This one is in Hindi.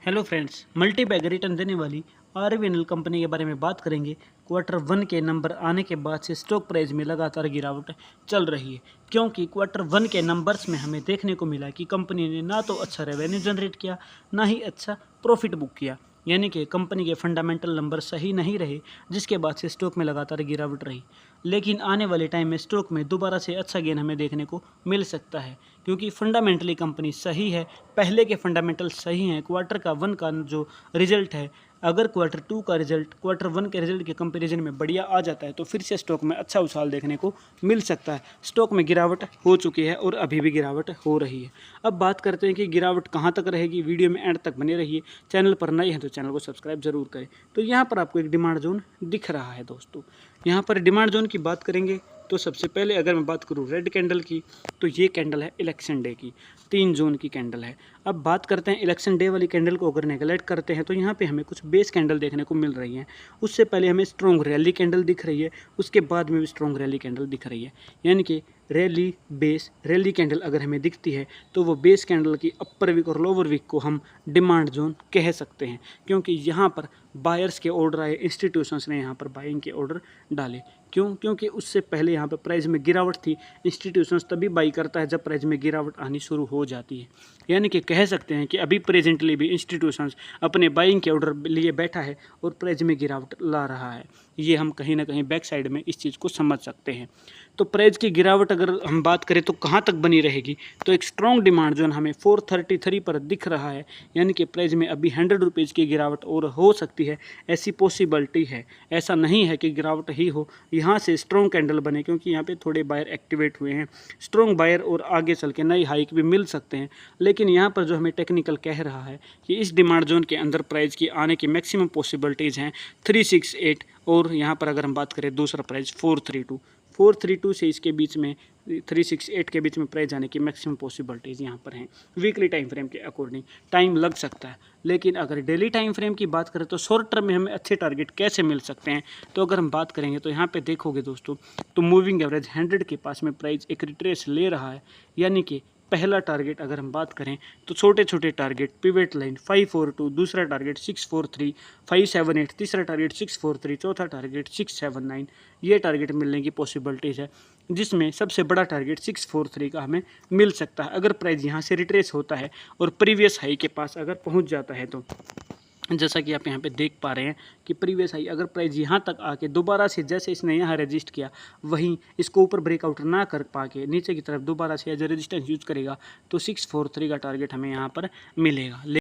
Hello friends, multi bag return देने वाली आरवीएनएल कंपनी के बारे में बात करेंगे। क्वार्टर 1 के नंबर आने के बाद से स्टॉक प्राइस में लगातार गिरावट चल रही है, क्योंकि क्वार्टर 1 के नंबर्स में हमें देखने को मिला कि कंपनी ने ना तो अच्छा रेवेन्यू जनरेट किया, ना ही अच्छा प्रॉफिट बुक किया। यानी कि कंपनी के फंडामेंटल नंबर सही नहीं रहे, जिसके बाद से स्टॉक में लगातार गिरावट रही। लेकिन आने वाले टाइम में स्टॉक में दोबारा से अच्छा गेन हमें देखने को मिल सकता है, क्योंकि फंडामेंटली कंपनी सही है। पहले के फंडामेंटल सही हैं। क्वार्टर 1 का जो रिजल्ट है, अगर क्वार्टर 2 का रिजल्ट क्वार्टर 1 के रिजल्ट के कंपैरिजन में बढ़िया आ जाता है तो फिर से स्टॉक में अच्छा उछाल देखने को मिल सकता है। स्टॉक में गिरावट हो चुकी है और अभी भी गिरावट हो रही है। अब बात करते हैं कि गिरावट कहाँ तक रहेगी। वीडियो में एंड तक बने रहिए। चैनल पर नए हैं तो चैनल को सब्सक्राइब जरूर करें। तो यहाँ पर आपको एक डिमांड जोन दिख रहा है दोस्तों। यहाँ पर डिमांड जोन की बात करेंगे तो सबसे पहले अगर मैं बात करूँ रेड कैंडल की, तो ये कैंडल है इलेक्शन डे की, 3 जून की कैंडल है। अब बात करते हैं इलेक्शन डे वाली कैंडल को अगर नेगलेक्ट करते हैं तो यहाँ पे हमें कुछ बेस कैंडल देखने को मिल रही हैं। उससे पहले हमें स्ट्रॉन्ग रैली कैंडल दिख रही है, उसके बाद में भी स्ट्रॉन्ग रैली कैंडल दिख रही है। यानी कि रैली बेस रैली कैंडल अगर हमें दिखती है तो वो बेस कैंडल की अपर वीक और लोअर वीक को हम डिमांड जोन कह सकते हैं, क्योंकि यहाँ पर बायर्स के ऑर्डर आए, इंस्टीट्यूशंस ने यहाँ पर बाइंग के ऑर्डर डाले। क्योंकि उससे पहले यहाँ पर प्राइस में गिरावट थी। इंस्टीट्यूशंस तभी बाई करता है जब प्राइस में गिरावट आनी शुरू हो जाती है। यानी कि कह सकते हैं कि अभी प्रेजेंटली भी इंस्टीट्यूशंस अपने बाइंग के ऑर्डर लिए बैठा है और प्राइस में गिरावट ला रहा है। ये हम कहीं ना कहीं बैक साइड में इस चीज़ को समझ सकते हैं। तो प्राइस की गिरावट अगर हम बात करें तो कहाँ तक बनी रहेगी, तो एक स्ट्रॉन्ग डिमांड जोन हमें 433 पर दिख रहा है। यानी कि प्राइस में अभी 100 रुपीज़ की गिरावट और हो सकती है, ऐसी पॉसिबिलिटी है। ऐसा नहीं है कि गिरावट ही हो, यहाँ से स्ट्रॉन्ग कैंडल बने, क्योंकि यहाँ पे थोड़े बायर एक्टिवेट हुए हैं, स्ट्रॉन्ग बायर, और आगे चल के नई हाइक भी मिल सकते हैं। लेकिन यहाँ पर जो हमें टेक्निकल कह रहा है कि इस डिमांड जोन के अंदर प्राइस की आने की मैक्सिमम पॉसिबिलिटीज़ हैं 368, और यहाँ पर अगर हम बात करें दूसरा प्राइस 432 से इसके बीच में 368 के बीच में प्राइस जाने की मैक्सिमम पॉसिबिलिटीज़ यहाँ पर हैं। वीकली टाइम फ्रेम के अकॉर्डिंग टाइम लग सकता है, लेकिन अगर डेली टाइम फ्रेम की बात करें तो शॉर्ट टर्म में हमें अच्छे टारगेट कैसे मिल सकते हैं। तो अगर हम बात करेंगे तो यहाँ पे देखोगे दोस्तों, तो मूविंग एवरेज 100 के पास में प्राइस एक रिट्रेस ले रहा है। यानी कि पहला टारगेट अगर हम बात करें तो छोटे छोटे टारगेट पिवेट लाइन 542, दूसरा टारगेट 643, 578, तीसरा टारगेट 643, चौथा टारगेट 679, ये टारगेट मिलने की पॉसिबिलिटीज़ है, जिसमें सबसे बड़ा टारगेट 643 का हमें मिल सकता है अगर प्राइस यहाँ से रिट्रेस होता है और प्रीवियस हाई के पास अगर पहुँच जाता है। तो जैसा कि आप यहाँ पे देख पा रहे हैं कि प्रीवियस हाई अगर प्राइस यहाँ तक आके दोबारा से, जैसे इसने यहाँ रजिस्ट किया, वहीं इसको ऊपर ब्रेकआउट ना कर पाके नीचे की तरफ दोबारा से एज ए रेजिस्टेंस यूज करेगा तो 643 का टारगेट हमें यहाँ पर मिलेगा।